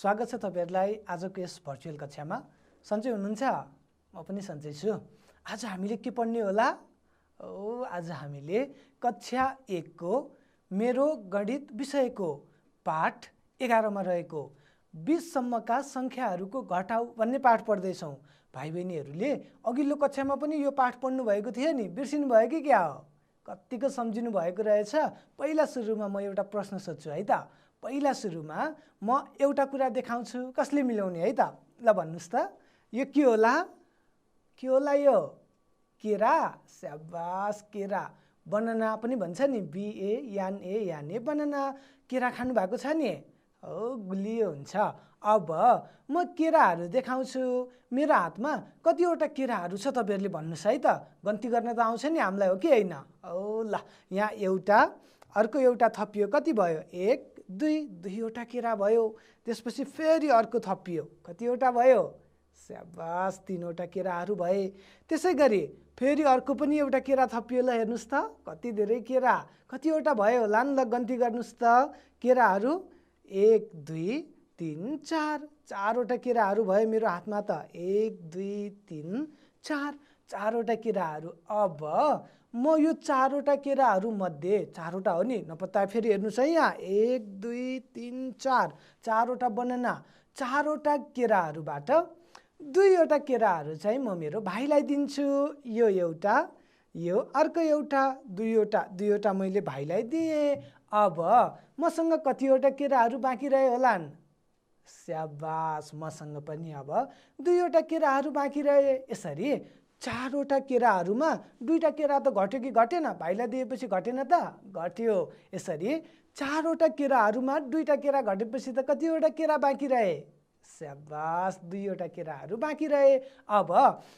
स्वागत छ तपाईहरुलाई आजको यस भर्चुअल कक्षामा। सन्चै हुनुहुन्छ? म पनि सन्चै छु। आज हामीले के पढ्ने होला? आज हामीले कक्षा 1 को मेरो गणित विषयको पाठ 11 मा रहेको 20 सम्मका संख्याहरूको घटाउ भन्ने पाठ पढ्दै छौं। भाइ बहिनीहरूले अघिल्लो कक्षामा पनि यो पाठ पढ्नु भएको थियो नि, बिर्सिनु भयो कि क्या हो? कतिको सम्झिनु भएको रहेछ। पहिला सुरुमा म एउटा प्रश्न सोध्छु है त। पहिला सुरुमा म एउटा कुरा देखाउँछु, कसले मिलाउने है त? ल भन्नुस् त, यो के होला? के होला यो? केरा। स्याबास, केरा। बनाना पनि भन्छ नि, BANA याने बनाना। केरा खानु भएको छ नि? गुलियो हुन्छ। अब म केराहरू देखाउँछु। मेरो हातमा कतिवटा केराहरू छ तपाईहरुले भन्नुस् है त। गन्ती गर्न त आउँछ नि हामीलाई, हो कि हैन? ल यहाँ एउटा, अर्को एउटा थपियो, कति भयो? 1 2 दुईवटा केरा भयो। त्यसपछि फेरि अर्को थपियो, कतिवटा भयो? स्याबास, 3वटा केराहरू भए। त्यसैगरी फेरि अर्को पनि एउटा केरा थपियो। ल हेर्नुस् त, कति धेरै केरा, कतिवटा भयो होला नि? ल गन्ती गर्नुस् त। केराहरू 1 2 3 4, 4वटा केराहरू भयो मेरो हातमा त। 1 2 3 4, 4वटा केराहरू। अब म यो 4वटा केराहरू मध्ये, 4वटा हो नि, नपत्ता फेरि हेर्नुस् है यहाँ। 1 2 3 4, 4वटा बनाना। 4वटा केराहरूबाट 2वटा केराहरू चाहिँ म मेरो भाइलाई दिन्छु। यो एउटा, यो अर्को एउटा, 2वटा मैले भाइलाई दिएँ। अब मसँग कतिवटा केराहरू बाँकी रहे होलान्? स्याबास, मसँग पनि अब 2वटा केराहरू बाँकी रहे। यसरी 4वटा केराहरूमा 2टा केरा त घट्यो कि घटेन? भाइलाई दिएपछि घटेन त? घट्यो। यसरी 4वटा केराहरूमा 2टा केरा घटेपछि त कतिवटा केरा बाँकी रहे? स्याबास, 2वटा केराहरू बाँकी रहे। अब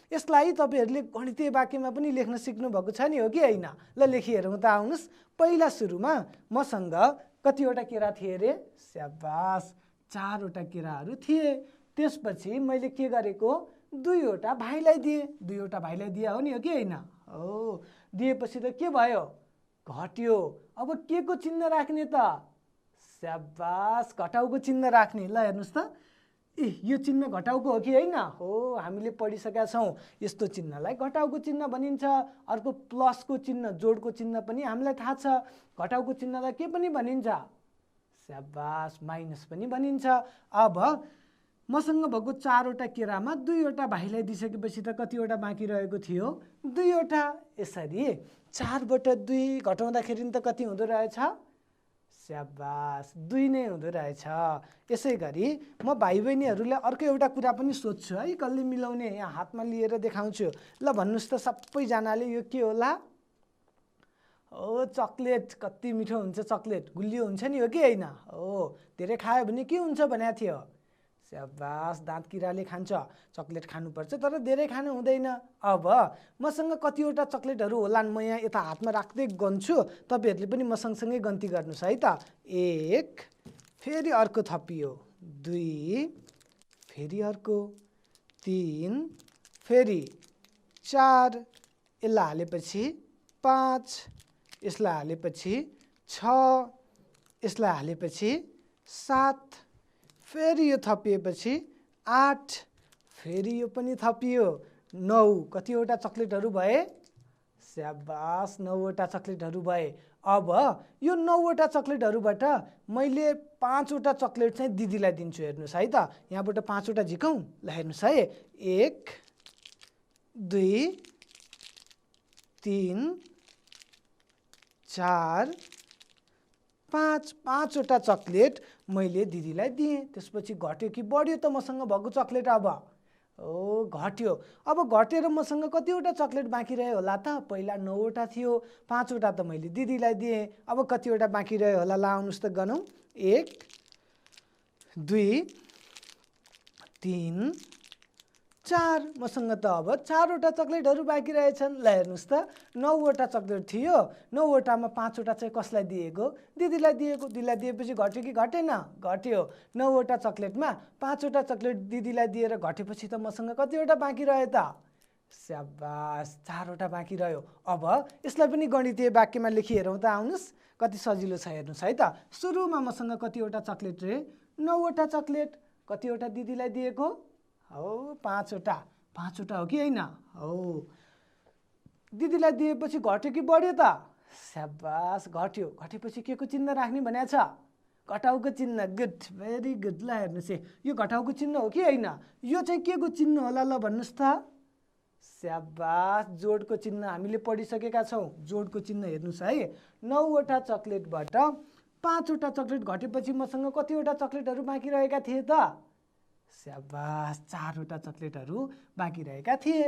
यसलाई तपाईहरुले गणितीय वाक्यमा पनि लेख्न सिक्नु भएको छ नि, हो कि हैन? ल लेखिहेरौँ त, आउनुस्। पहिला सुरुमा मसँग कतिवटा केरा थिए रे? स्याबास, 4वटा केराहरू थिए। त्यसपछि मैले के गरेको? 2वटा भाइलाई दिए। 2वटा भाइलाई दिए हो नि, हो कि हैन? हो, दिएपछि त के भयो? घट्यो। अब के को चिन्ह राख्ने त? स्याबास, घटाउको चिन्ह राख्ने। ल हेर्नुस् त, यो चिन्ह घटाउको हो कि हैन? हो, हामीले पढिसकेका छौं। यस्तो चिन्हलाई घटाउको चिन्ह भनिन्छ। अर्को प्लसको चिन्ह, जोडको चिन्ह पनि हामीलाई थाहा छ। घटाउको चिन्हलाई के पनि भनिन्छ? स्याबास, माइनस पनि भनिन्छ। अब मसँग भएको 4वटा केरामा 2वटा भाइलाई दिइसकेपछि त कतिवटा बाँकी रहेको थियो? 2वटा। यसरी 4 बाट 2 घटाउँदाखेरि त कति हुँदो रहेछ? स्याबास, 2 नै हुँदो रहेछ। यसै गरी म भाइ बहिनीहरूलाई अर्को एउटा कुरा पनि सोध्छु है, कसले मिलाउने? यहाँ हातमा लिएर देखाउँछु। ल भन्नुस् त सबैजनाले, यो के होला? चकलेट। कति मिठो हुन्छ चकलेट, गुलियो हुन्छ नि, हो कि हैन? हो, धेरै खायो भने के हुन्छ भनेको थियो? स्याबास, दाँत किराले खान्छ। चकलेट खानुपर्छ तर धेरै खानु हुँदैन। अब मसँग कतिवटा चकलेटहरू होलान्? म यहाँ यता हातमा राख्दै गन्छु, तपाईहरुले पनि मसँगसँगै गन्ती गर्नुस् है त। 1, फेरि अर्को थपियो, 2, फेरि अर्को, 3, फेरि 4, यसलाई हालेपछि 5, यसलाई हालेपछि 6, यसलाई हालेपछि 7, फेरि यो थपिएपछि 8, फेरि यो पनि थपियो 9। कतिवटा चकलेटहरू भए? स्याबास, 9वटा चकलेटहरू भए। अब यो 9वटा चकलेटहरूबाट मैले 5वटा चकलेट चाहिँ दिदीलाई दिन्छु। हेर्नुस् है त, यहाँबाट 5वटा झिकौँ। ल हेर्नुस् है, 1 2 3 4 5, 5वटा चकलेट मैले दिदीलाई दिएँ। त्यसपछि घट्यो कि बढ्यो त मसँग भएको चकलेट? अब घट्यो। अब घटेर मसँग कतिवटा चकलेट बाँकी रह्यो होला त? पहिला 9वटा थियो, 5वटा त मैले दिदीलाई दिएँ। अब कतिवटा बाँकी रह्यो होला? ल आउनुस् त गनौँ। 1 2 3 4, मसँग त अब 4वटा चकलेटहरू बाँकी रहेछन्। ल हेर्नुस् त, 9वटा चकलेट थियो, 9वटामा 5वटा चाहिँ कसलाई दिएको? दिदीलाई दिएको। दिदीलाई दिएपछि घट्यो कि घटेन? घट्यो। 9वटा चकलेटमा 5वटा चकलेट दिदीलाई दिएर घटेपछि त मसँग कतिवटा बाँकी रह्यो त? स्याबास, 4वटा बाँकी रह्यो। अब यसलाई पनि गणितीय वाक्यमा लेखिहेरौँ त, आउनुस्। कति सजिलो छ हेर्नुस् है त। सुरुमा मसँग कतिवटा चकलेट रे? 9वटा चकलेट। कतिवटा दिदीलाई दिएको हो 5वटा 5वटा हो कि होइन हो दिदीलाई दिएपछि घट्यो कि बढ्यो त स्याबास घट्यो घटेपछि के को चिन्ह राख्ने भनेको छ घटाउको चिन्ह गुड भेरी गुड ल हेर्नुहोस् है यो घटाउको चिन्ह हो कि होइन यो चाहिँ के को चिन्ह होला ल भन्नुहोस् त स्याबास जोडको चिन्ह हामीले पढिसकेका छौँ जोडको चिन्ह हेर्नुहोस् है 9वटा चक्लेटबाट 5वटा चक्लेट घटेपछि मसँग कतिवटा चक्लेटहरू बाँकी रहेका थिए त स्याबास 4वटा चक्लेटहरू बाँकी रहेका थिए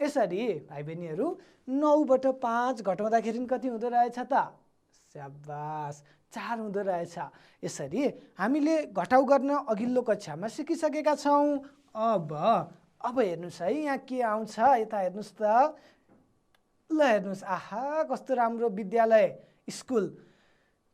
यसरी भाइ बहिनीहरू 9बाट 5 घटाउँदाखेरि कति हुँदो रहेछ त स्याबास 4 हुँदो रहेछ यसरी हामीले घटाउ गर्न अघिल्लो कक्षामा सिकिसकेका छौँ अब हेर्नुहोस् है यहाँ के आउँछ यता हेर्नुहोस् त ल हेर्नुहोस् आहा कस्तो राम्रो विद्यालय स्कुल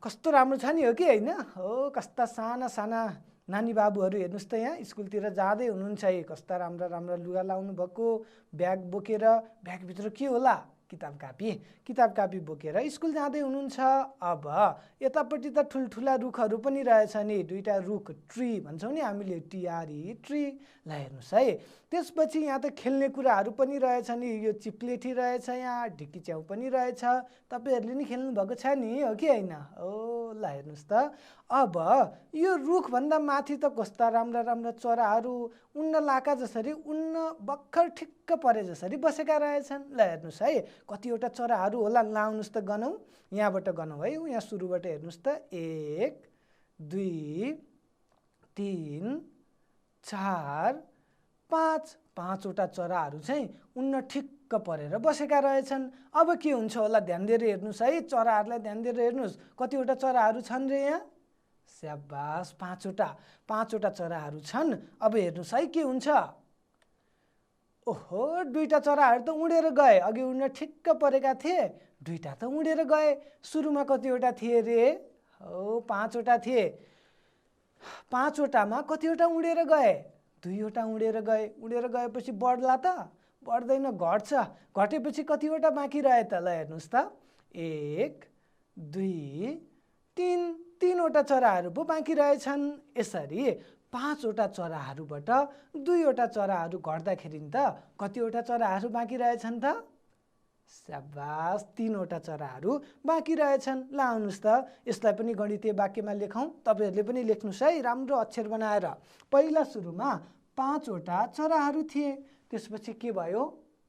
कस्तो राम्रो छ नि हो कि होइन हो कस्ता साना साना नानी बाबुहरू हेर्नुहोस् त यहाँ स्कुलतिर जाँदै हुनुहुन्छ है कस्ता राम्रा राम्रा लुगा लाउनु भएको ब्याग बोकेर ब्यागभित्र के होला किताब कापी बोकेर स्कुल जाँदै हुनुहुन्छ अब यतापट्टि त ठुल्ठुला रुखहरू पनि रहेछ नि दुईटा रुख ट्री भन्छौँ नि हामीले टिआरई ट्री ल हेर्नुहोस् है त्यसपछि यहाँ त खेल्ने कुराहरू पनि रहेछ नि यो चिप्लेठी रहेछ यहाँ ढिकी च्याउ पनि रहेछ तपाईँहरूले नि खेल्नु भएको छ नि हो कि होइन हो ल हेर्नुहोस् त अब यो रुखभन्दा माथि त कस्ता राम्रा राम्रा चराहरू उन्न लाका जसरी उन्न भर्खर ठिक्क परे जसरी बसेका रहेछन् ल हेर्नुहोस् है कतिवटा चराहरू होला लाउनुहोस् त गनौँ यहाँबाट गनौँ है यहाँ सुरुबाट हेर्नुहोस् त 1 2 3 4 5 5वटा चराहरू चाहिँ उन्न ठिक्क परेर बसेका रहेछन् अब के हुन्छ होला ध्यान दिएर हेर्नुहोस् है चराहरूलाई ध्यान दिएर हेर्नुहोस् कतिवटा चराहरू छन् रे यहाँ स्याबास 5वटा चराहरू छन् अब हेर्नुहोस् है के हुन्छ ओहो दुईटा चराहरू त उडेर गए अघि उड्न ठिक्क परेका थिए दुईटा त उडेर गए सुरुमा कतिवटा थिए रे हो 5वटा थिए 5वटामा कतिवटा उडेर गए 2वटा उडेर गएपछि बढ्ला त बढ्दैन घट्छ घटेपछि कतिवटा बाँकी रहे त ल हेर्नुहोस् त 1 2 3 3वटा चराहरू पो बाँकी रहेछन् यसरी 5वटा चराहरूबाट 2वटा चराहरू घट्दाखेरि त कतिवटा चराहरू बाँकी रहेछन् त स्याबास 3वटा चराहरू बाँकी रहेछन् ल आउनुहोस् त यसलाई पनि गणितीय वाक्यमा लेखौँ तपाईँहरूले पनि लेख्नुहोस् है राम्रो अक्षर बनाएर पहिला सुरुमा 5वटा चराहरू थिए त्यसपछि के भयो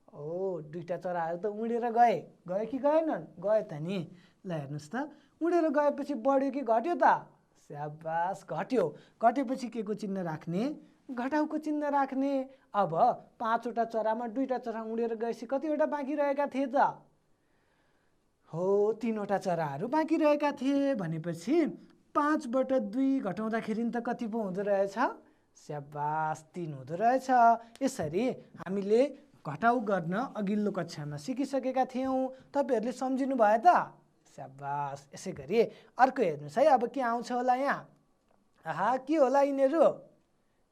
ओ 2टा चराहरू त उडेर गए कि गएनन् गए त नि ल हेर्नुहोस् त उडेर गएपछि बढ्यो कि घट्यो त स्याबास घटेपछि के को चिन्ह राख्ने घटाउको चिन्ह राख्ने अब 5वटा चरामा 2टा चरा उडेर गएपछि कतिवटा बाँकी रहेका थिए त हो 3वटा चराहरू बाँकी रहेका थिए भनेपछि 5बाट 2 घटाउँदाखेरि त कति पो हुँदो रहेछ स्याबास 3 हुँदो रहेछ यसरी हामीले घटाउ गर्न अघिल्लो कक्षामा सिकिसकेका थियौँ तपाईँहरूले सम्झिनु भयो त स्याबास यसै गरी अर्को हेर्नुहोस् है अब के आउँछ होला यहाँ आहा के होला यिनीहरू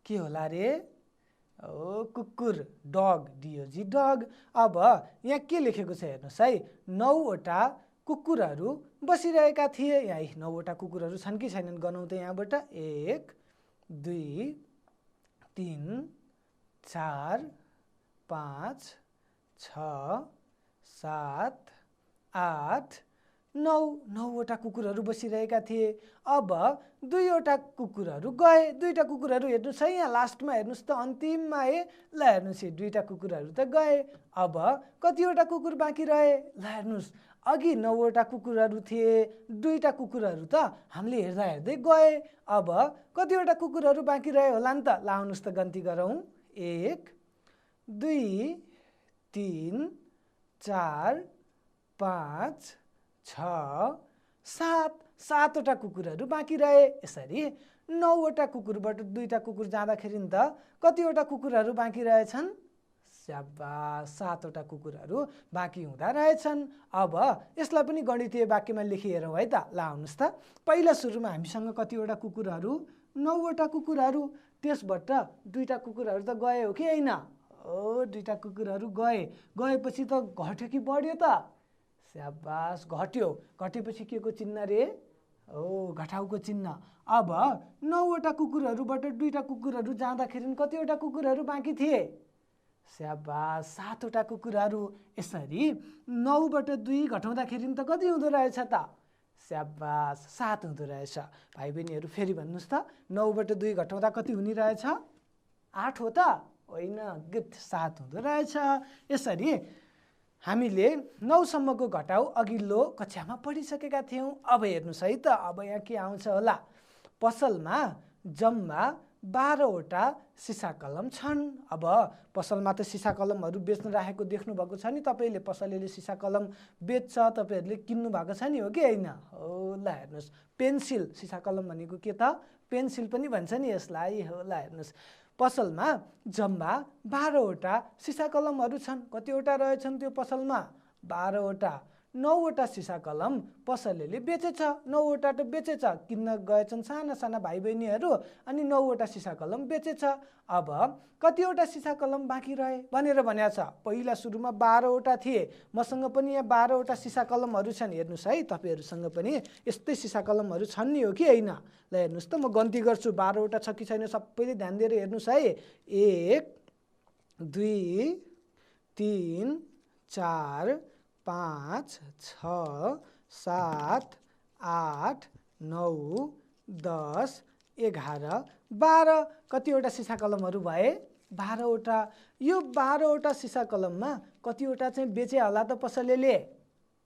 के होला रे ओ कुकुर डग डिओजी डग अब यहाँ के लेखेको छ हेर्नुहोस् है 9वटा कुकुरहरू बसिरहेका थिए यहाँ 9वटा कुकुरहरू छन् कि छैनन् गनौँ त यहाँबाट 1 2 3 4 5 6 7 8 9वटा कुकुरहरू बसिरहेका थिए अब 2वटा कुकुरहरू गए 2टा कुकुरहरू हेर्नुहोस् है यहाँ लास्टमा हेर्नुहोस् त अन्तिममा ल हेर्नुहोस् है 2टा कुकुरहरू त गए अब कतिवटा कुकुर बाँकी रहे ल हेर्नुहोस् अघि 9वटा कुकुरहरू थिए 2टा कुकुरहरू त हामीले हेर्दा हेर्दै गए अब कतिवटा कुकुरहरू बाँकी रहे होला नि त ल आउनुहोस् त गन्ती गरौँ 1 2 3 4 5 6 7 7वटा कुकुरहरू बाँकी रहे यसरी 9वटा कुकुरबाट 2टा कुकुर जाँदाखेरि त कतिवटा कुकुरहरू बाँकी रहेछन् स्याबास 7वटा कुकुरहरू बाँकी हुँदा रहेछन् अब यसलाई पनि गणितीय वाक्यमा लेखी हेरौँ है त ल आउनुहोस् त पहिला सुरुमा हामीसँग कतिवटा कुकुरहरू 9वटा कुकुरहरू त्यसबाट 2टा कुकुरहरू त गए हो कि होइन ओ 2टा कुकुरहरू गएपछि त घट्यो कि बढ्यो त स्याबास घटेपछि के को चिन्ह रे घटाउको चिन्ह। अब 9वटा कुकुरहरूबाट 2टा कुकुरहरू जाँदाखेरि कतिवटा कुकुरहरू बाँकी थिए? स्याबास, 7वटा कुकुरहरू। यसरी 9बाट 2 घटाउँदाखेरि त कति हुँदो रहेछ त? स्याबास, 7 हुँदो रहेछ। भाइ बहिनीहरू फेरि भन्नुहोस् त, 9बाट 2 घटाउँदा कति हुने रहेछ? 8 हो त? होइन, गुड, 7 हुँदो रहेछ। यसरी हामीले 9सम्मको घटाउ अघिल्लो कक्षामा पढिसकेका थियौँ। अब हेर्नुहोस् है त, अब यहाँ के आउँछ होला? पसलमा जम्मा 12वटा सिसा कलम छन्। अब पसलमा त सिसा कलमहरू बेच्न राखेको देख्नुभएको छ नि तपाईँले, पसलेले सिसा कलम बेच्छ, तपाईँहरूले किन्नु भएको छ नि, हो कि होइन? हो, ल हेर्नुहोस्, पेन्सिल, सिसा कलम भनेको के त? पेन्सिल पनि भन्छ नि यसलाई। हो, ल हेर्नुहोस्, पसलमा जम्मा 12वटा सिसा कलमहरू छन्। कतिवटा रहेछन् त्यो पसलमा? 12वटा। 9वटा सिसा कलम पसलेले बेचेछ। 9वटा त बेचेछ, किन्न गएछन् साना साना भाइ बहिनीहरू, अनि 9वटा सिसा कलम बेचेछ। अब कतिवटा सिसा कलम बाँकी रहे भनेर भनेको छ? पहिला सुरुमा 12वटा थिए। मसँग पनि यहाँ 12वटा सिसा कलमहरू छन्। हेर्नुहोस् है, तपाईँहरूसँग पनि यस्तै सिसा कलमहरू छन् नि, हो कि होइन? ल हेर्नुहोस् त, म गन्ती गर्छु, 12वटा छ कि छैन सबैले ध्यान दिएर हेर्नुहोस् है। 1 2 3 4 5 6 7 8 9 10 11 12। कतिवटा सिसा कलमहरू भए? 12वटा। यो 12वटा सिसा कलममा कतिवटा चाहिँ बेचे होला त पसलेले?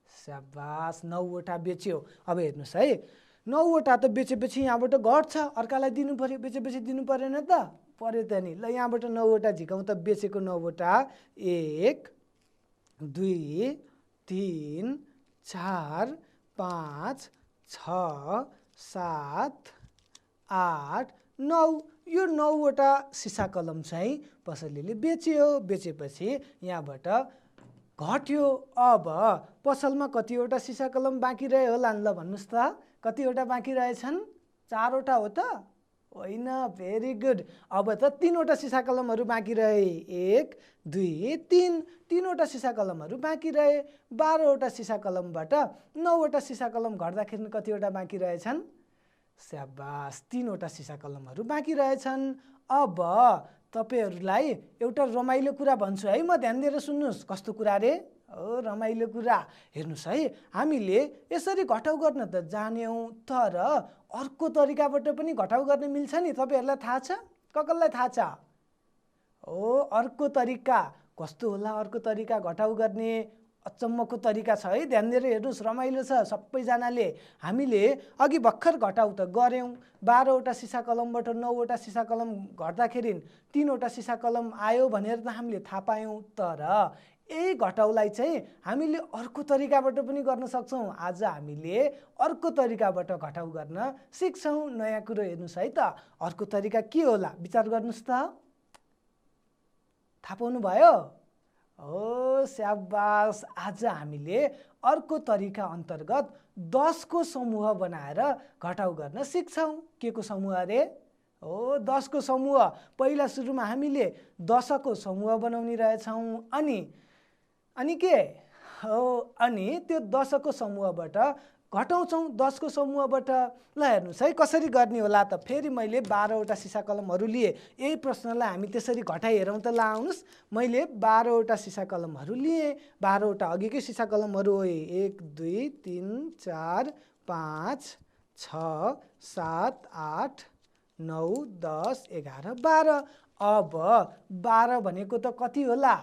स्याबास, 9वटा बेच्यो। अब हेर्नुहोस् है, 9वटा त बेचेपछि यहाँबाट घट्छ, अर्कालाई दिनु पर्यो, बेचेपछि दिनु परेन त? पर्यो त नि। ल यहाँबाट 9वटा झिकाउँ त, बेचेको 9वटा। 1 2 3 4 5 6 7 8 9। यो 9वटा सिसा कलम चाहिँ पसलेले बेच्यो। बेचेपछि यहाँबाट घट्यो। अब पसलमा कतिवटा सिसा कलम बाँकी रह्यो होला ल भन्नुहोस् त? कतिवटा बाँकी रहेछन्? 4वटा हो त? होइन, भेरी गुड। अब त 3वटा सिसा कलमहरू बाँकी रहे। 1 2 3। 3वटा सिसा कलमहरू बाँकी रहे। 12वटा सिसा कलमबाट 9वटा सिसा कलम घट्दाखेरि कतिवटा बाँकी रहेछन्? स्याबास, 3वटा सिसा कलमहरू बाँकी रहेछन्। अब तपाईँहरूलाई एउटा रमाइलो कुरा भन्छु है, म ध्यान दिएर सुन्नुहोस्। कस्तो कुरा रे? रमाइलो कुरा। हेर्नुहोस् है, हामीले यसरी घटाउ गर्न त जान्यौँ, तर अर्को तरिकाबाट पनि घटाउ गर्न मिल्छ नि। तपाईँहरूलाई थाहा छ? कसलाई थाहा छ? अर्को तरिका। कस्तो होला अर्को तरिका घटाउ गर्ने? अचम्मको तरिका छ है, ध्यान दिएर हेर्नुहोस्, रमाइलो छ सबैजनाले। हामीले अघि भर्खर घटाउ त गऱ्यौँ। 12वटा सिसा कलमबाट 9वटा सिसा कलम घट्दाखेरि 3वटा सिसा कलम आयो भनेर त हामीले थाहा पायौँ। तर यही घटाउलाई चाहिँ हामीले अर्को तरिकाबाट पनि गर्न सक्छौँ। आज हामीले अर्को तरिकाबाट घटाउ गर्न सिक्छौँ। नयाँ कुरो हेर्नुहोस् है त, अर्को तरिका के होला? विचार गर्नुहोस् त। थाहा पाउनु भयो? स्याबास, आज हामीले अर्को तरिका अन्तर्गत 10 को समूह बनाएर घटाउ गर्न सिक्छौँ। के को समूह अरे? 10 को समूह। पहिला सुरुमा हामीले 10 को समूह बनाउने रहेछौँ। अनि के हो? अनि त्यो 10 को समूहबाट घटाउँछौँ 10 को समूहबाट। ल हेर्नुहोस् है कसरी गर्ने होला त। फेरि मैले 12वटा सिसा कलमहरू लिए। यही प्रश्नलाई हामी त्यसरी घटाइ हेरौँ त। ल आउनुहोस्, मैले 12वटा सिसा कलमहरू लिएँ। 12वटा अघिकै सिसा कलमहरू हो। 1 2 3 4 5 6 7 8 9 10 11 12। अब 12 भनेको त कति होला?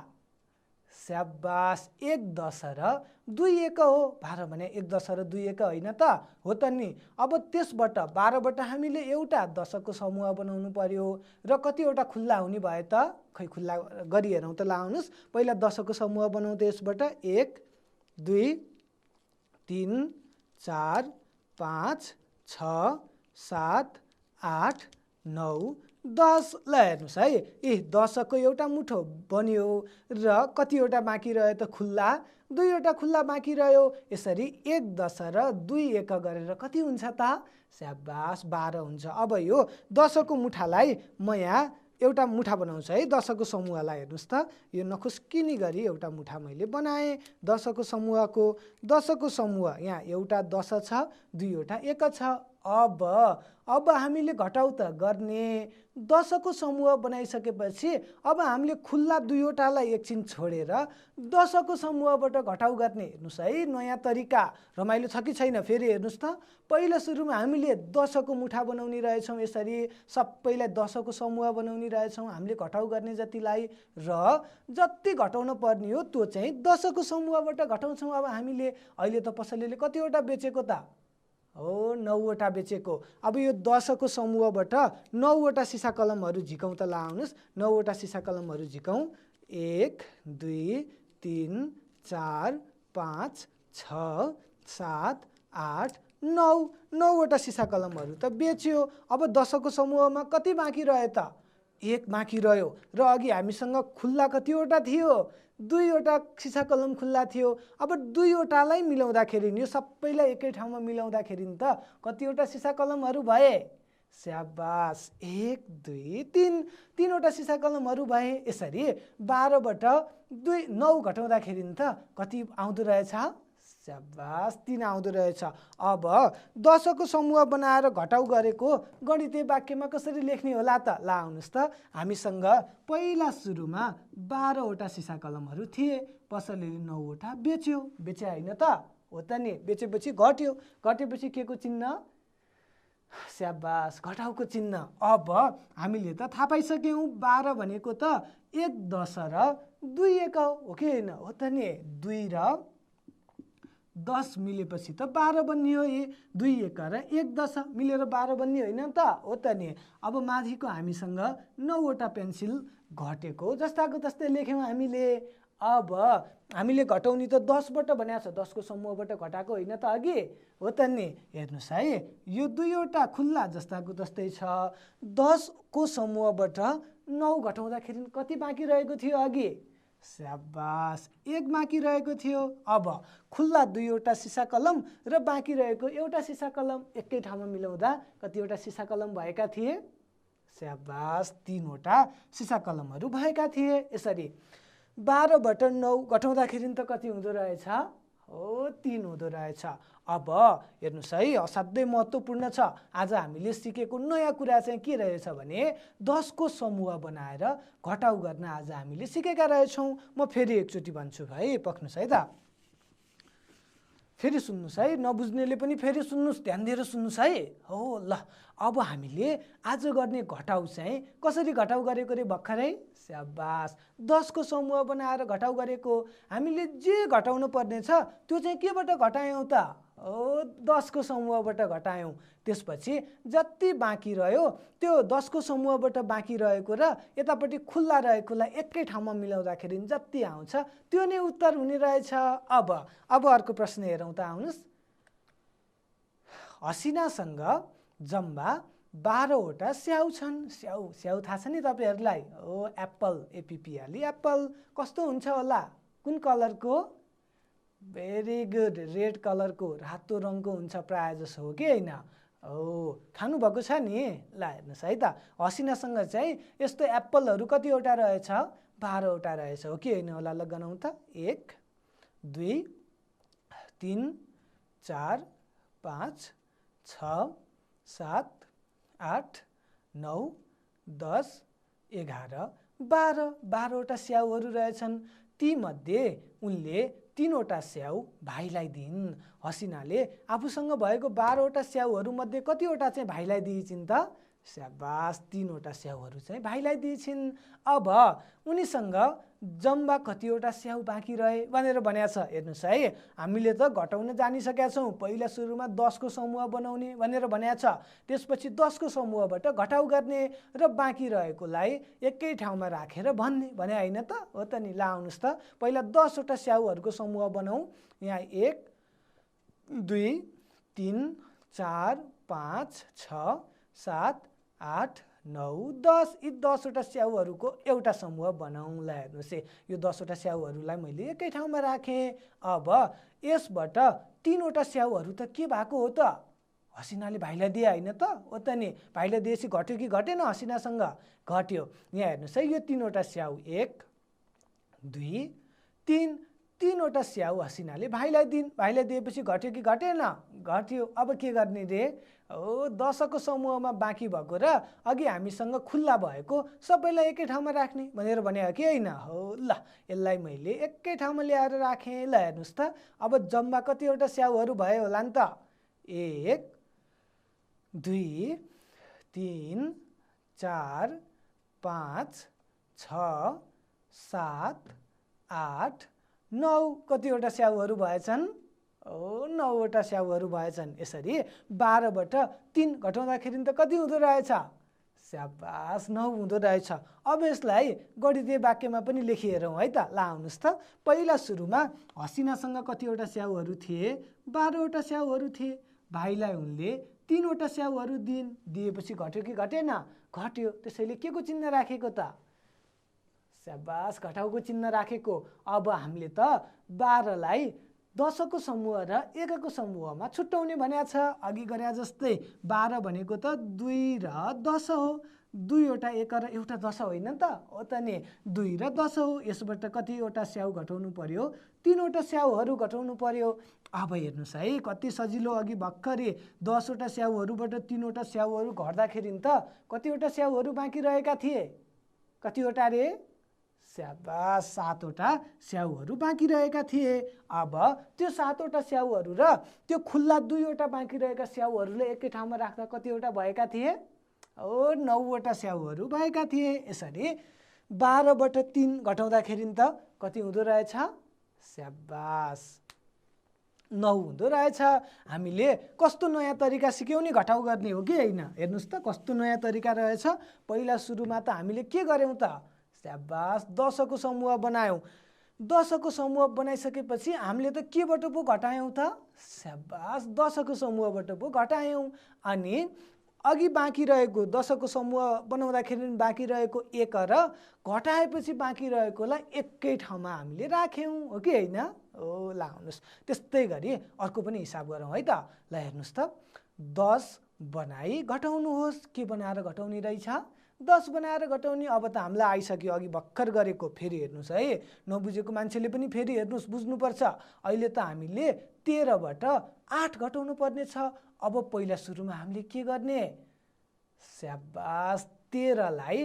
स्याबास, 1 10 र 2 1 हो। 12 भने 1 10 र 2 1 होइन त? हो त नि। अब त्यसबाट 12बाट हामीले एउटा 10 को समूह बनाउनु पर्यो। र कतिवटा खुल्ला हुने भयो त? खै खुल्ला गरी हेरौँ त। ल आउनुहोस्, पहिला 10 को समूह बनाउँ त। यसबाट 1 2 3 4 5 6 7 8 9 10। ल हेर्नुहोस् है, 10 को एउटा मुठो बन्यो र कतिवटा बाँकी रह्यो त? खुल्ला 2वटा खुल्ला बाँकी रह्यो। यसरी 1 10 र 2 1 गरेर कति हुन्छ त? स्याबास, 12 हुन्छ। अब यो 10 को मुठालाई म यहाँ एउटा मुठा बनाउँछु है 10को समूहलाई। हेर्नुहोस् त यो नखुस्किने गरी एउटा मुठा मैले बनाएँ 10को समूहको। 10को समूह यहाँ एउटा 10 छ, दुईवटा 1 छ। अब हामीले घटाउ त गर्ने। 10को समूह बनाइसकेपछि अब हामीले खुल्ला दुईवटालाई एकछिन छोडेर 10को समूहबाट घटाउ गर्ने। हेर्नुहोस् है नयाँ तरिका रमाइलो छ कि छैन। फेरि हेर्नुहोस् त पहिला सुरुमा हामीले 10को मुठा बनाउने रहेछौँ, यसरी सबैलाई 10को समूह बनाउने रहेछौँ हामीले घटाउ गर्ने जतिलाई, र जति घटाउन पर्ने हो त्यो चाहिँ 10को समूहबाट घटाउँछौँ। अब हामीले अहिले त पसलेले कतिवटा बेचेको त हो 9वटा बेचेको। अब यो 10को समूहबाट 9वटा सिसा कलमहरू झिकौँ त लाउनुहोस्। 9वटा सिसा कलमहरू झिकौँ। 1 2 3 4 5 6 7 8 9। 9वटा सिसा कलमहरू त बेच्यो। अब 10को समूहमा कति बाँकी रह्यो त? 1 बाँकी रह्यो। र अघि हामीसँग खुल्ला कतिवटा थियो? 2वटा सिसा कलम खुल्ला थियो। अब 2वटालाई मिलाउँदाखेरि यो सबैलाई एकै ठाउँमा मिलाउँदाखेरि त कतिवटा सिसा कलमहरू भए? स्याबास 1 2 3। 3वटा सिसा कलमहरू भए। यसरी 12बाट 9 घटाउँदाखेरि त कति आउँदो रहेछ? स्याबास 3 आउँदो रहेछ। अब 10को समूह बनाएर घटाउ गरेको गणितीय वाक्यमा कसरी लेख्ने होला त? ला आउनुहोस् त। हामीसँग पहिला सुरुमा 12वटा सिसा कलमहरू थिए, पसलेले 9वटा बेच्यो। बेचे होइन त? हो त नि। बेचेपछि घट्यो। घटेपछि के को चिन्ह? स्याबास घटाउको चिन्ह। अब हामीले त थाहा पाइसक्यौँ 12 भनेको त 1 10 र 2 1 हो कि होइन? हो त नि। 2 र 10 मिलेपछि त 12 बन्यो। 2 1 र 1 10 मिलेर 12 बन्यो होइन त? हो त नि। अब माथिको हामीसँग 9वटा पेन्सिल घटेको जस्ताको तस्तै लेख्यौँ हामीले। अब हामीले घटाउने त 10बाट बनाएको छ, 10को समूहबाट घटाएको होइन त अघि? हो त नि। हेर्नुहोस् है यो 2वटा खुल्ला जस्ताको तस्तै छ। 10को समूहबाट 9 घटाउँदाखेरि कति बाँकी रहेको थियो अघि? स्याबास 1 बाँकी रहेको थियो। अब खुल्ला 2वटा सिसा कलम र बाँकी रहेको एउटा सिसा कलम एकै ठाउँमा मिलाउँदा कतिवटा सिसा कलम भएका थिए? स्याबास 3वटा सिसा कलमहरू भएका थिए। यसरी 12बाट 9 घटाउँदाखेरि त कति हुँदो रहेछ? हो 3 हुँदो रहेछ। अब हेर्नुहोस् है असाध्यै महत्त्वपूर्ण छ। आज हामीले सिकेको नयाँ कुरा चाहिँ के रहेछ भने 10को समूह बनाएर घटाउ गर्न आज हामीले सिकेका रहेछौँ। म फेरि एकचोटि भन्छु है, पक्नुहोस् है त। फेरि सुन्नुहोस् है, नबुझ्नेले पनि फेरि सुन्नुहोस्, ध्यान दिएर सुन्नुहोस् है। हो ल अब हामीले आज गर्ने घटाउ चाहिँ कसरी घटाउ गरेको रे भर्खरै? स्याबास 10को समूह बनाएर घटाउ गरेको। हामीले जे घटाउनु पर्ने छ त्यो चाहिँ केबाट घटायौँ त? हो 10को समूहबाट घटायौँ। त्यसपछि जति बाँकी रह्यो त्यो 10को समूहबाट बाँकी रहेको र यतापट्टि खुल्ला रहेकोलाई एकै ठाउँमा मिलाउँदाखेरि जति आउँछ त्यो नै उत्तर हुने रहेछ। अब अर्को प्रश्न हेरौँ त आउनुहोस्। हसिनासँग जम्मा 12वटा स्याउ छन्। स्याउ थाहा छ नि तपाईँहरूलाई? हो एप्पल, एप्पल एप्पल कस्तो हुन्छ होला? कुन कलरको? भेरी गुड, रेड कलरको, रातो रङको हुन्छ प्रायः जसो, हो कि होइन? हो खानुभएको छ नि? ल हेर्नुहोस् है त, हसिनासँग चाहिँ यस्तो एप्पलहरू कतिवटा रहेछ? 12वटा रहेछ, हो कि होइन होला? ल गनौँ त। 1 2 3 4 5 6 7 8 9 10 11 12। 12वटा स्याउहरू रहेछन्। तीमध्ये उनले 3वटा स्याउ भाइलाई दिइन्। हसिनाले आफूसँग भएको 12वटा स्याउहरूमध्ये कतिवटा चाहिँ भाइलाई दिइछिन् त? स्याबास 3वटा स्याउहरू चाहिँ भाइलाई दिइछिन्। अब उनीसँग जम्मा कतिवटा स्याउ बाँकी रहे भनेर भनेको छ। हेर्नुहोस् है हामीले त घटाउन जानिसकेका छौँ। पहिला सुरुमा 10को समूह बनाउने भनेर भनेको छ। त्यसपछि 10को समूहबाट घटाउ गर्ने र बाँकी रहेकोलाई एकै ठाउँमा राखेर भन्ने भने होइन त? हो त नि। ल आउनुहोस् त पहिला 10वटा स्याउहरूको समूह बनाऊ। यहाँ 1 2 3 4 5 6 7 8 9 10। यी 10वटा स्याउहरूको एउटा समूह बनाऊँ। ल हेर्नुहोस् है यो 10वटा स्याउहरूलाई मैले एकै ठाउँमा राखेँ। अब यसबाट 3वटा स्याउहरू त के भएको हो त? हसिनाले भाइलाई दिए होइन त हो त नि भाइलाई दिएपछि घट्यो कि घटेन हसिनासँग घट्यो यहाँ हेर्नुहोस् है यो तीनवटा स्याउ 1 2 3 तीनवटा स्याउ हसिनाले भाइलाई दिएपछि घट्यो कि घटेन घट्यो अब के गर्ने रे 10को समूहमा बाँकी भएको र अघि हामीसँग खुल्ला भएको सबैलाई एकै ठाउँमा राख्ने भनेर भने हो कि होइन हो ल यसलाई मैले एकै ठाउँमा ल्याएर राखेँ ल हेर्नुहोस् त अब जम्मा कतिवटा स्याउहरू भयो होला नि त 1 2 3 4 5 6 7 8 9 कतिवटा स्याउहरू भएछन् 9वटा स्याउहरू भएछन् यसरी 12बाट 3 घटाउँदाखेरि त कति हुँदो रहेछ स्याबास 9 हुँदो रहेछ अब यसलाई गणितीय वाक्यमा पनि लेखिहेरौँ है त ल आउनुहोस् त पहिला सुरुमा हसिनासँग कतिवटा स्याउहरू थिए 12वटा स्याउहरू थिए भाइलाई उनले 3वटा स्याउहरू दिएपछि घट्यो कि घटेन घट्यो त्यसैले के को चिन्ह राखेको त स्याबास घटाउको चिन्ह राखेको अब हामीले त 12लाई 10को समूह र 1को समूहमा छुट्याउने भनेको छ अघि गरे जस्तै 12 भनेको त 2 र 10 हो 2वटा 1 र एउटा 10 होइन त हो त नि 2 र 10 हो यसबाट कतिवटा स्याउ घटाउनु पर्यो 3वटा स्याउहरू घटाउनु पर्यो अब हेर्नुहोस् है कति सजिलो अघि भर्खरै 10वटा स्याउहरूबाट 3वटा स्याउहरू घट्दाखेरि त कतिवटा स्याउहरू बाँकी रहेका थिए कतिवटा रे स्याबास 7वटा स्याउहरू बाँकी रहेका थिए अब त्यो 7वटा स्याउहरू र त्यो खुल्ला 2वटा बाँकी रहेका स्याउहरूले एकै ठाउँमा राख्दा कतिवटा भएका थिए 9वटा स्याउहरू भएका थिए यसरी 12बाट 3 घटाउँदाखेरि त कति हुँदो रहेछ स्याबास 9 हुँदो रहेछ हामीले कस्तो नयाँ तरिका सिक्यौँ नि घटाउ गर्ने हो कि होइन हेर्नुहोस् त कस्तो नयाँ तरिका रहेछ पहिला सुरुमा त हामीले के गर्यौँ त स्याबास 10को समूह बनायौँ 10को समूह बनाइसकेपछि हामीले त केबाट पो घटायौँ त स्याबास 10को समूहबाट पो घटायौँ अनि अघि बाँकी रहेको 10को समूह बनाउँदाखेरि बाँकी रहेको 1 र घटाएपछि बाँकी रहेकोलाई एकै ठाउँमा हामीले राख्यौँ हो कि होइन हो ल आउनुहोस् त्यस्तै गरी अर्को पनि हिसाब गरौँ है त ल हेर्नुहोस् त 10 बनाई घटाउनुहोस् के बनाएर घटाउने रहेछ 10 बनाएर घटाउने अब त हामीलाई आइसक्यो अघि भर्खर गरेको फेरि हेर्नुहोस् है नबुझेको मान्छेले पनि फेरि हेर्नुहोस् बुझ्नुपर्छ अहिले त हामीले 13बाट 8 घटाउनु पर्ने छ अब पहिला सुरुमा हामीले के गर्ने स्याबास 13लाई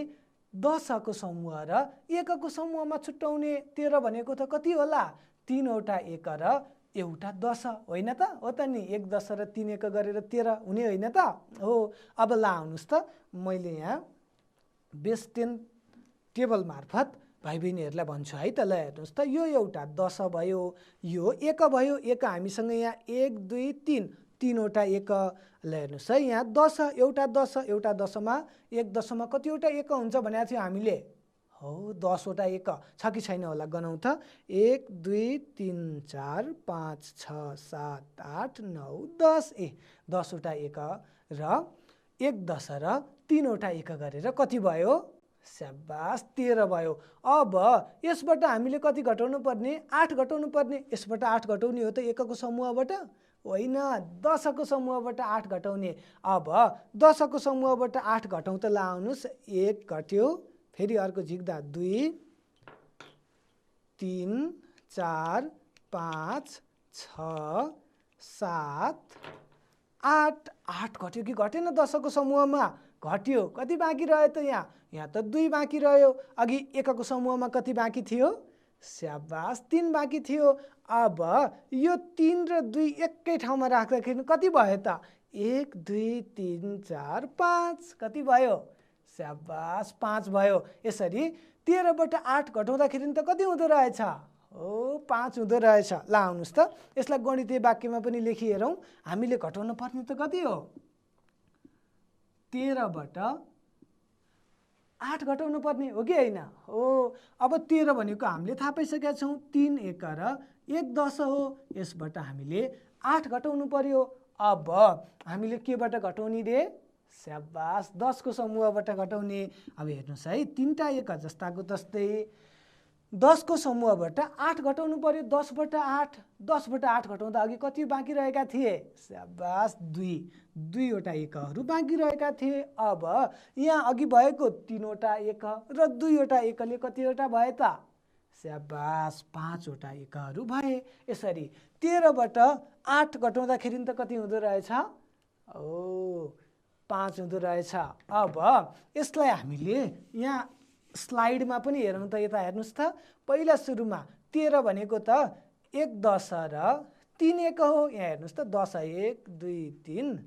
10को समूह र 1को समूहमा छुट्याउने 13 भनेको त कति होला 3वटा 1 र एउटा 10 होइन त हो त नि 1 10 र 3 1 गरेर 13 हुने होइन त हो अब ल आउनुहोस् त मैले यहाँ बेस 10 टेबल मार्फत भाइ बहिनीहरूलाई भन्छु है त ल हेर्नुहोस् त यो एउटा 10 भयो यो 1 भयो 1 हामीसँग यहाँ 1 2 3 तीनवटा 1 ल हेर्नुहोस् है यहाँ 10 एउटा 10मा 1 10मा कतिवटा 1 हुन्छ भनेको थियो हामीले हो 10वटा 1 छ कि छैन होला गनौँ त 1 2 3 4 5 6 7 8 9 10 10वटा 1 र 1 10 र 3वटा 1 गरेर कति भयो स्याबास 13 भयो अब यसबाट हामीले कति घटाउनु पर्ने 8 घटाउनु पर्ने यसबाट 8 घटाउने हो त 1को समूहबाट होइन 10को समूहबाट 8 घटाउने अब 10को समूहबाट 8 घटाउँ त लाउनुहोस् 1 घट्यो फेरि अर्को झिक्दा 2 3 4 5 6 7 8 8 घट्यो कि घटेन 10को समूहमा घट्यो कति बाँकी रह्यो त यहाँ त 2 बाँकी रह्यो अघि 1को समूहमा कति बाँकी थियो स्याबास 3 बाँकी थियो अब यो 3 र 2 एकै ठाउँमा राख्दाखेरि कति भयो त 1 2 3 4 5 कति भयो स्याबास 5 भयो यसरी 13बाट 8 घटाउँदाखेरि त कति हुँदो रहेछ हो 5 हुँदो रहेछ ल आउनुहोस् त यसलाई गणितीय वाक्यमा पनि लेखिहेरौँ हामीले घटाउनु पर्ने त कति हो 13बाट 8 घटाउनु पर्ने हो कि होइन हो अब 13 भनेको हामीले थाहा पाइसकेका छौँ 3 1 र 1 10 हो यसबाट हामीले 8 घटाउनु पर्यो अब हामीले केबाट घटाउने रे स्याबास 10को समूहबाट घटाउने अब हेर्नुहोस् है 3टा 1 जस्ताको तस्तै 10 को समूहबाट 8 घटाउनु पर्यो। 10/8 घटाउँदा अघि कति बाँकी रहेका थिए? स्याबास 2 वटा एकहरू बाँकी रहेका थिए। अब यहाँ अघि भएको 3 वटा एक र 2 वटा एकले कतिवटा भए त? स्याबास 5 वटा एकहरू भए। यसरी 13बाट 8 घटाउँदाखेरि त कति हुँदो रहेछ? 5 हुँदो रहेछ। अब यसलाई हामीले यहाँ स्लाइडमा पनि हेरौँ त। यता हेर्नुहोस् त। पहिला सुरुमा 13 भनेको त 1 10 र 3 1 हो। यहाँ हेर्नुहोस् त 10 1 2 3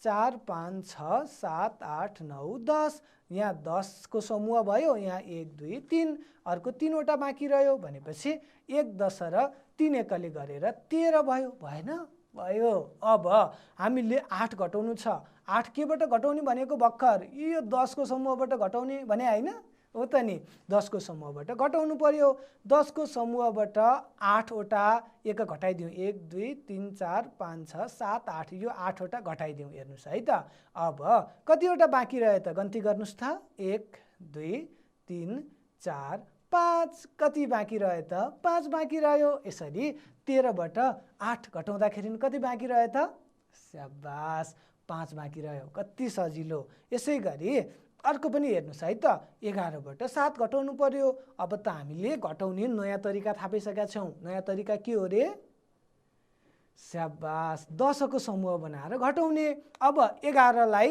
4 5 6 7 8 9 10। यहाँ 10 को समूह भयो। यहाँ 1 2 3 अर्को 3 वटा बाँकी रह्यो भनेपछि 1 10 र 3 1ले गरेर 13 भयो। भएन? भयो। अब हामीले 8 घटाउनु छ। 8 केबाट घटाउने भनेको भर्खर यो 10 को समूहबाट घटाउने भने होइन हो त नि। 10 को समूहबाट घटाउनु पर्यो। 10 को समूहबाट 8 वटा एक घटाइदिउँ। 1 2 3 4 5 6 7 8 यो 8 वटा घटाइदिउँ। हेर्नुहोस् है त। अब कतिवटा बाँकी रह्यो त? गन्ती गर्नुहोस् त। 1 2 3 4 5 कति बाँकी रह्यो त? 5 बाँकी रह्यो। यसरी 13बाट 8 घटाउँदाखेरि कति बाँकी रह्यो त? स्याबास 5 बाँकी रह्यो। कति सजिलो। यसै गरी अर्को पनि हेर्नुहोस् है त। 11बाट 7 घटाउनु पर्यो। अब त हामीले घटाउने नयाँ तरिका थाहा पाइसकेका छौँ। नयाँ तरिका के हो रे? स्याबास 10 को समूह बनाएर घटाउने। अब 11लाई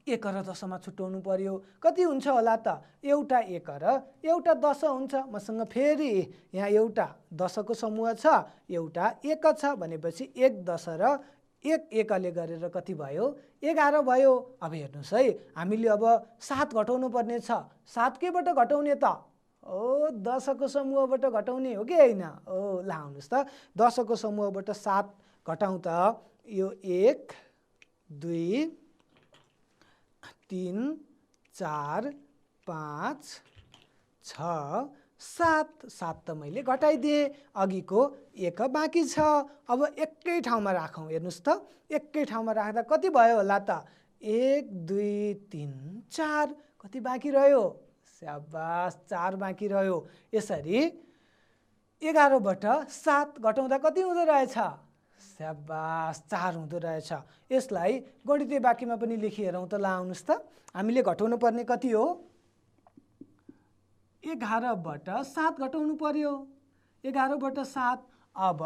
1 र 10 मा छुट्याउनु पर्यो। कति हुन्छ होला त? एउटा 1 र एउटा 10 हुन्छ। मसँग फेरि यहाँ एउटा 10 को समूह छ, एउटा 1 छ भनेपछि 1 10 र 1 1ले गरेर कति भयो? 11 भयो। अब हेर्नुहोस् है। हामीले अब 7 घटाउनु पर्ने छ। 7 केबाट घटाउने त? 10 को समूहबाट घटाउने हो कि होइन? ल आउनुहोस् त। 10 को समूहबाट 7 घटाउँ त। यो 1 2 3 4 5 6 7 त मैले घटाइदिएँ। अघिको 1 बाँकी छ। अब एकै ठाउँमा राखौँ। हेर्नुहोस् त। एकै ठाउँमा राख्दा कति भयो होला त? 1 2 3 4 कति बाँकी रह्यो? स्याबास 4 बाँकी रह्यो। यसरी 11बाट 7 घटाउँदा कति हुँदो रहेछ? स्याबास 4 हुँदो रहेछ। यसलाई गणितीय वाक्यमा पनि लेखिहेरौँ त। ल आउनुहोस् त। हामीले घटाउनु पर्ने कति हो? 11बाट 7 घटाउनु पर्यो। 11बाट 7। अब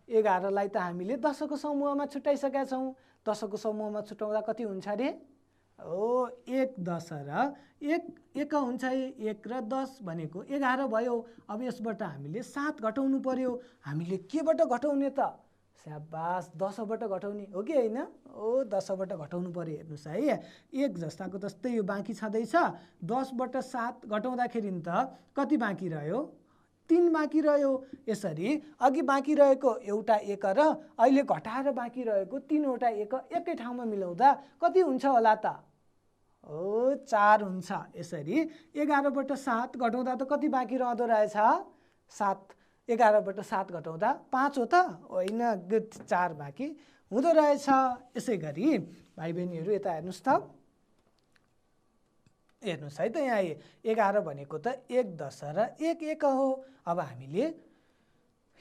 11लाई त हामीले 10 को समूहमा छुट्याइसकेका छौँ। 10 को समूहमा छुट्याउँदा कति हुन्छ अरे? 1 10 र 1 हुन्छ। 1 र 10 भनेको 11 भयो। अब यसबाट हामीले 7 घटाउनु पर्यो। हामीले केबाट घटाउने त? स्याबास 10बाट घटाउने हो कि होइन? 10बाट घटाउनु पर्यो। हेर्नुहोस् है। 1 जस्ताको जस्तै यो बाँकी छँदैछ। 10बाट 7 घटाउँदाखेरि त कति बाँकी रह्यो? 3 बाँकी रह्यो। यसरी अघि बाँकी रहेको एउटा 1 र अहिले घटाएर बाँकी रहेको 3 वटा 1 एकै ठाउँमा मिलाउँदा कति हुन्छ होला त? 4 हुन्छ। यसरी 11बाट 7 घटाउँदा त कति बाँकी रहँदो रहेछ? 7। 11बाट 7 घटाउँदा 5 हो त? होइन, 4 बाँकी हुँदो रहेछ। यसै गरी भाइ बहिनीहरू यता हेर्नुहोस् त। हेर्नुहोस् है त। यहाँ 11 भनेको त 1 10 र 1 1 हो। अब हामीले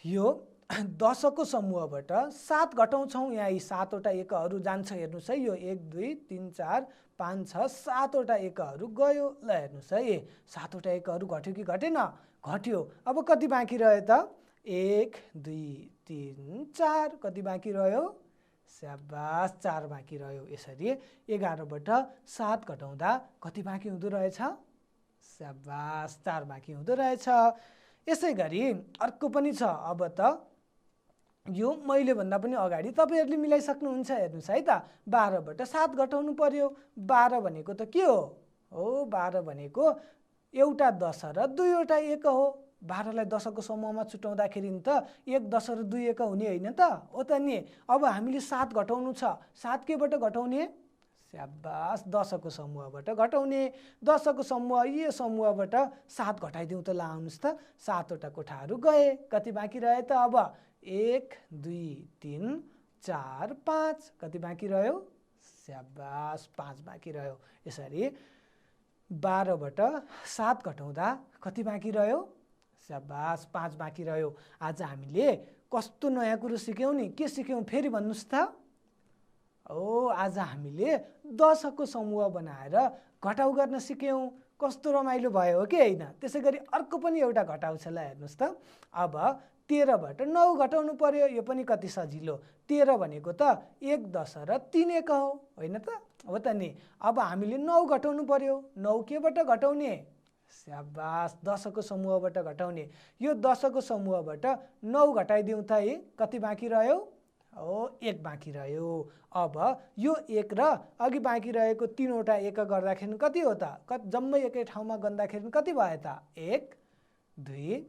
यो 10 को समूहबाट 7 घटाउँछौँ। यहाँ यी 7 वटा एकहरू जान्छ। हेर्नुहोस् है। यो 1 2 3 4 5 6 7 वटा एकहरू गयो। ल हेर्नुहोस् है। 7 वटा एकहरू घट्यो कि घटेन? घट्यो। अब कति बाँकी रह्यो त? 1 2 3 4 कति बाँकी रह्यो? स्याबास 4 बाँकी रह्यो। यसरी 11बाट 7 घटाउँदा कति बाँकी हुँदो रहेछ? स्याबास 4 बाँकी हुँदो रहेछ। यसै गरी अर्को पनि छ। अब त यो मैले भन्दा पनि अगाडि तपाईँहरूले मिलाइसक्नुहुन्छ। हेर्नुहोस् है त। 12बाट 7 घटाउनु पर्यो। 12 भनेको त के हो? 12 भनेको एउटा 10 र 2 वटा 1 हो। 12लाई 10 को समूहमा छुट्याउँदाखेरि त 1 10 र 2 1 हुने होइन त? हो त नि। अब हामीले 7 घटाउनु छ। 7 केबाट घटाउने? स्याबास 10 को समूहबाट घटाउने। 10 को समूह यो समूहबाट 7 घटाइदिउँ त। ल आउनुहोस् त। 7 वटा कोठाहरू गए। कति बाँकी रह्यो त? अब 1 2 3 4 5 कति बाँकी रह्यो? स्याबास 5 बाँकी रह्यो। यसरी 12बाट 7 घटाउँदा कति बाँकी रह्यो? स्याबास 5 बाँकी रह्यो। आज हामीले कस्तो नयाँ कुरो सिक्यौँ नि, के सिक्यौँ फेरि भन्नुहोस् त। आज हामीले दशकको समूह बनाएर घटाउ गर्न सिक्यौँ। कस्तो रमाइलो भयो हो कि होइन। त्यसै गरी अर्को पनि एउटा घटाउ छ, ल हेर्नुहोस् त। अब 13बाट 9 घटाउनु पर्यो, यो पनि कति सजिलो। 13 भनेको त 1 10 र 3 1 हो, होइन त, हो त नि। अब हामीले 9 घटाउनु पर्यो, 9 केबाट घटाउने, स्याबास दशकको समूहबाट घटाउने। यो दशकको समूहबाट 9 घटाइदिउँ त है, कति बाँकी रह्यो, 1 बाँकी रह्यो। अब यो 1 र अघि बाँकी रहेको 3वटा 1 गर्दाखेरि कति हो त, जम्मै एकै ठाउँमा गर्दाखेरि कति भयो त, 1 2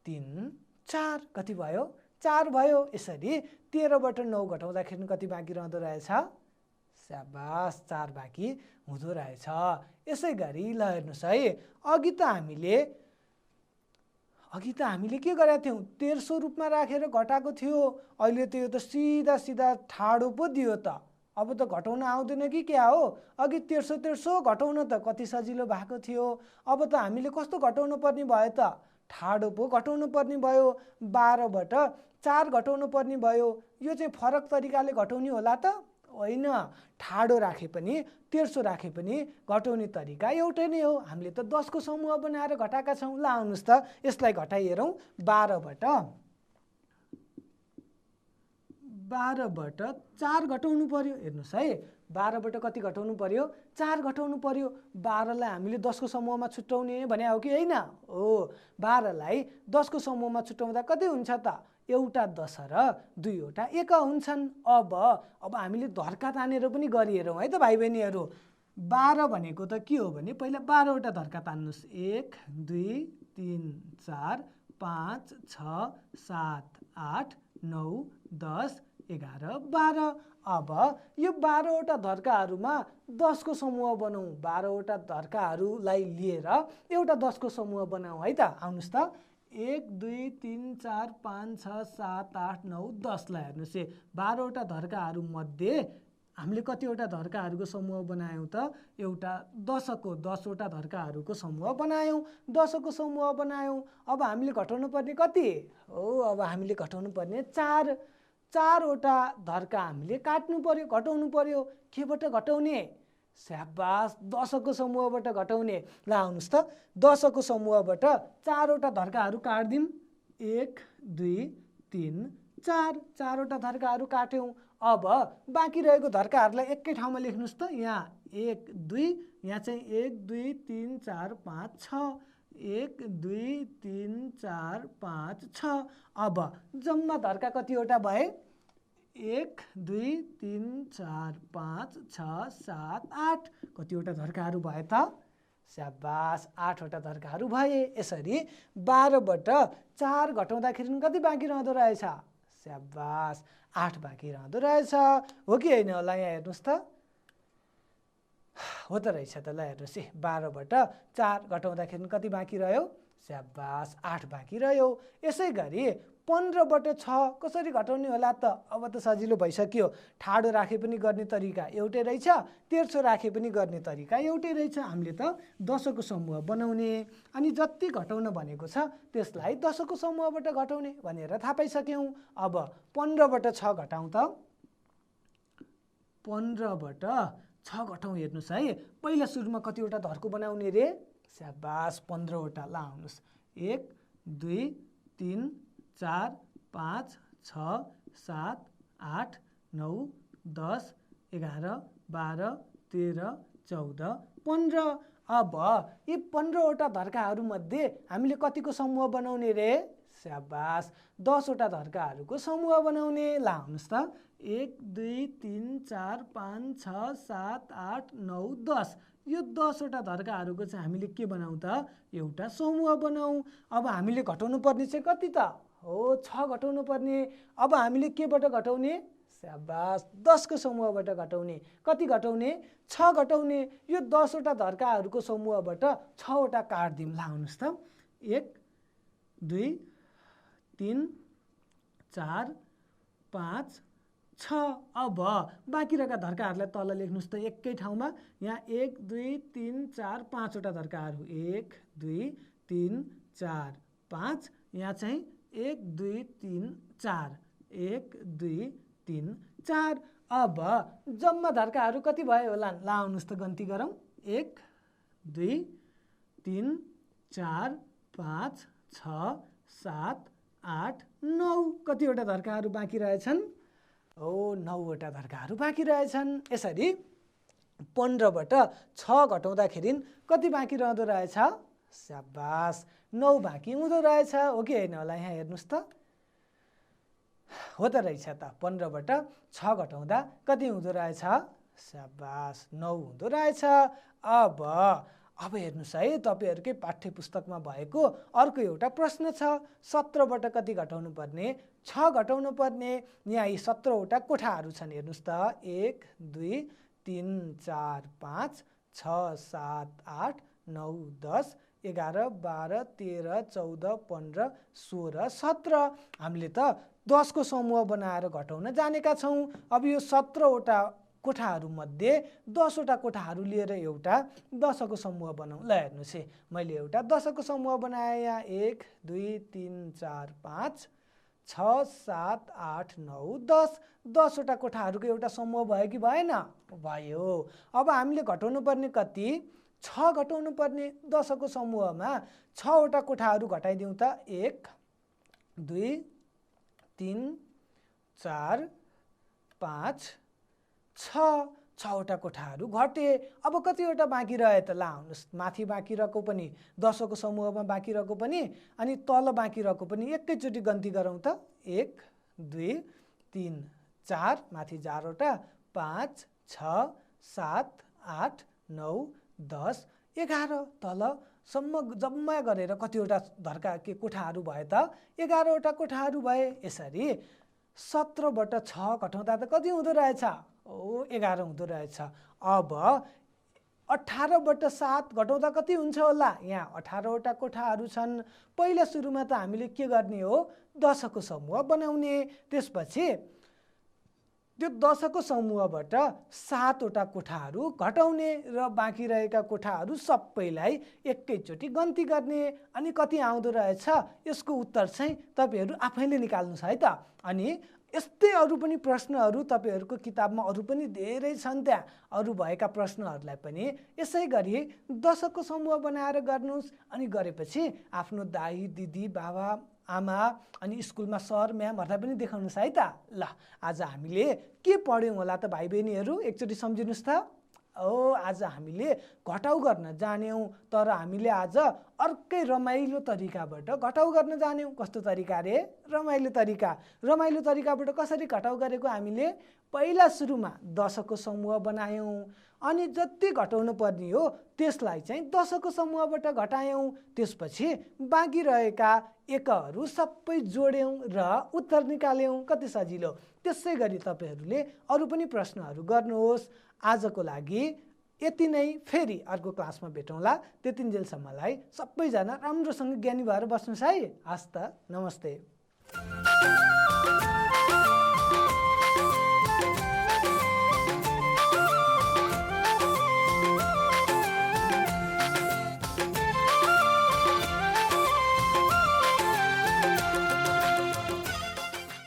3 4, कति भयो, 4 भयो। यसरी 13बाट 9 घटाउँदाखेरि कति बाँकी रहँदो रहेछ, स्याबास 4 बाँकी हुँदो रहेछ। यसै गरी ल हेर्नुहोस् है, अघि त हामीले के गरेका थियौँ, 1300 रूपमा राखेर घटाएको थियो। अहिले त यो त सिधा सिधा ठाडो पो दियो त। अब त घटाउन आउँदैन कि क्या हो। अघि 1300 घटाउन त कति सजिलो भएको थियो। अब त हामीले कस्तो घटाउनु पर्ने भयो त, ठाडो पो घटाउनु पर्ने भयो। 12बाट 4 घटाउनु पर्ने भयो। यो चाहिँ फरक तरिकाले घटाउने होला त होइन। ठाडो राखे पनि 1300 राखे पनि घटाउने तरिका एउटै नै हो। हामीले त 10 को समूह बनाएर घटाएका छौँ। ल आउनुहोस् त यसलाई घटाइ हेरौँ। 12बाट 4 घटाउनु पर्यो। हेर्नुहोस् है, 12बाट कति घटाउनु पर्यो, 4 घटाउनु पर्यो। 12लाई हामीले 10 को समूहमा छुट्याउने भने हो कि होइन हो। 12लाई 10 को समूहमा छुट्याउँदा कति हुन्छ त, एउटा 10 र 2वटा 1 हुन्छन्। अब हामीले धर्का तानेर पनि गरिहेरौँ है त भाइ बहिनीहरू। 12 भनेको त के हो भने पहिला 12वटा धर्का तान्नुहोस्। 1 2 3 4 5 6 7 8 9 10 11 12। अब यो 12वटा धर्काहरूमा 10 को समूह बनाऊ। 12वटा धर्काहरूलाई लिएर एउटा 10 को समूह बनाऊ है त। आउनुहोस् त, 1 2 3 4 5 6 7 8 9 10 लाई हेर्नुहोस्। 12वटा धर्काहरूमध्ये हामीले कतिवटा धर्काहरूको समूह बनायौँ त, एउटा 10वटा धर्काहरूको समूह बनायौँ। 10को समूह बनायौँ। अब हामीले घटाउनु पर्ने कति हो, अब हामीले घटाउनु पर्ने 4। 4वटा धर्का हामीले काट्नु पर्यो, घटाउनु पर्यो। केबाट घटाउने, स्याबास 10को समूहबाट घटाउने। ल आउनुहोस् त, 10को समूहबाट 4वटा धर्काहरू काट्दिउँ। 1 2 3 4, 4वटा धर्काहरू काट्यौँ। अब बाँकी रहेको धर्काहरूलाई एकै ठाउँमा लेख्नुहोस् त। यहाँ 1 2, यहाँ चाहिँ 1 2 3 4 5 6, 1 2 3 4 5 6। अब जम्मा धर्का कतिवटा भए, 1 2 3 4 5 6 7 8, कतिवटा धर्काहरू भए त, स्याबास 8वटा धर्काहरू भए। यसरी 12बाट 4 घटाउँदाखेरि कति बाँकी रहँदो रहेछ, स्याबास 8 बाँकी रहँदो रहेछ, हो कि होइन होला। यहाँ हेर्नुहोस् त, हो त रहेछ त। ल हेर्नुहोस् है, 12बाट 4 घटाउँदाखेरि कति बाँकी रह्यो, स्याबास 8 बाँकी रह्यो। यसै गरी 15बाट 6 कसरी घटाउने होला त। अब त सजिलो भइसक्यो। ठाडो राखे पनि गर्ने तरिका एउटै रहेछ, 1300 राखे पनि गर्ने तरिका एउटै रहेछ। हामीले त 10को समूह बनाउने अनि जति घटाउन भनेको छ त्यसलाई 10को समूहबाट घटाउने भनेर थाहा पाइसक्यौँ। अब 15बाट 6 घटाउँ त। 15बाट 6 घटाउँ। हेर्नुहोस् है, पहिला सुरुमा कतिवटा धर्को बनाउने रे, स्याबास 15वटा। ल आउनुहोस्, 1 2 3 4 5 6 7 8 9 10 11 12 13 14 15। अब यी 15वटा धर्काहरूमध्ये हामीले कतिको समूह बनाउने रे, स्याबास 10वटा धर्काहरूको समूह बनाउने। ल आउनुहोस् त, 1 2 3 4 5 6 7 8 9 10। यो 10वटा धर्काहरूको चाहिँ हामीले के बनाउँ त, एउटा समूह बनाउँ। अब हामीले घटाउनु पर्ने चाहिँ कति त हो, 6 घटाउनु पर्ने। अब हामीले केबाट घटाउने, स्याबास 10को समूहबाट घटाउने। कति घटाउने, 6 घटाउने। यो 10वटा धर्काहरूको समूहबाट 6वटा काट्दिउँ। ल आउनुहोस् त, 1 2 3 4 5 6। अब बाँकी रहेका धर्काहरूलाई तल लेख्नुहोस् त एकै ठाउँमा। यहाँ 1 2 3 4 5वटा धर्काहरू, 1 2 3 4 5, यहाँ चाहिँ 1 2 3 4, 1 2 3 4। अब जम्मा धर्काहरू कति भयो होला? ल आउनुहोस् त गन्ती गरौँ। 1 2 3 4 5 6 7 8 9। कतिवटा धर्काहरू बाँकी रहेछन्? 9वटा धर्काहरू बाँकी रहेछन्। यसरी 15बाट 6 घटाउँदाखेरि कति बाँकी रहँदो रहेछ? स्याबास, 9 बाँकी हुँदो रहेछ। हो कि होइन होला? यहाँ हेर्नुहोस् त, हो त रहेछ त। 15बाट 6 घटाउँदा कति हुँदो रहेछ? स्याबास, 9 हुँदो रहेछ। अब हेर्नुहोस् है, तपाईँहरूकै पाठ्य पुस्तकमा भएको अर्को एउटा प्रश्न छ। 17बाट कति घटाउनु पर्ने? 6 घटाउनु पर्ने। यहाँ यी 17वटा कोठाहरू छन्, हेर्नुहोस् त। 1 2 3 4 5 6 7 8 9 10 11 12 13 14 15 16 17। हामीले त 10 को समूह बनाएर घटाउन जानेका छौँ। अब यो 17वटा कोठाहरूमध्ये 10वटा कोठाहरू लिएर एउटा 10 को समूह बनाऊ। ल हेर्नुहोस् है, मैले एउटा 10 को समूह बनाएँ। यहाँ 1 2 3 4 5 6 7 8 9 10। 10वटा कोठाहरूको एउटा समूह भयो कि भएन? भयो। अब हामीले घटाउनु पर्ने कति? 6 घटाउनु पर्ने। 10 को समूहमा 6वटा कोठाहरू घटाइदिउँ त। 1 2 3 4 5 6। 6वटा कोठाहरू घटे। अब कतिवटा बाँकी रहे त? ल आउनुहोस्, माथि बाँकी रहेको पनि, 10 को समूहमा बाँकी रहेको पनि, अनि तल बाँकी रहेको पनि एकैचोटि गन्ती गरौँ त। 1 2 3 4, माथि 4वटा, 5 6 7 8 9 10 11। तलसम्म जम्मा गरेर कतिवटा धर्का के कोठाहरू भए त? 11वटा कोठाहरू भए। यसरी 17बाट 6 घटाउँदा त कति हुँदो रहेछ? 11 हुँदो रहेछ। अब 18बाट 7 घटाउँदा कति हुन्छ होला? यहाँ 18वटा कोठाहरू छन्। पहिला सुरुमा त हामीले के गर्ने हो? 10 को समूह बनाउने। त्यसपछि त्यो 10 को समूहबाट 7वटा कोठाहरू घटाउने र बाँकी रहेका कोठाहरू सबैलाई एकैचोटि गन्ती गर्ने। अनि कति आउँदो रहेछ? यसको उत्तर चाहिँ तपाईँहरू आफैले निकाल्नुहोस् है त। अनि यस्तै अरू पनि प्रश्नहरू तपाईँहरूको किताबमा अरू पनि धेरै छन्। त्यहाँ अरू भएका प्रश्नहरूलाई पनि यसै गरी 10 को समूह बनाएर गर्नुहोस्। अनि गरेपछि आफ्नो दाइ दिदी बाबा आमा अनि स्कुलमा सर म्यामहरूलाई पनि देखाउनुहोस् है त। ल आज हामीले के पढ्यौँ होला त भाइ बहिनीहरू? एकचोटि सम्झिनुहोस् त। आज हामीले घटाउ गर्न जान्यौँ, तर हामीले आज अर्कै रमाइलो तरिकाबाट घटाउ गर्न जान्यौँ। कस्तो तरिका रे? रमाइलो तरिका। रमाइलो तरिकाबाट कसरी घटाउ गरेको? हामीले पहिला सुरुमा 10 को समूह बनायौँ, अनि जति घटाउनु पर्ने हो त्यसलाई चाहिँ 10 को समूहबाट घटायौँ। त्यसपछि बाँकी रहेका एकहरू सबै जोड्यौँ र उत्तर निकाल्यौँ। कति सजिलो। त्यसै गरी तपाईँहरूले अरू पनि प्रश्नहरू गर्नुहोस्। आजको लागि यति नै। फेरि अर्को क्लासमा भेटौँला। त्यतिन्जेलसम्मलाई सबैजना राम्रोसँग ज्ञानी भएर बस्नुहोस् है। हस् त, नमस्ते।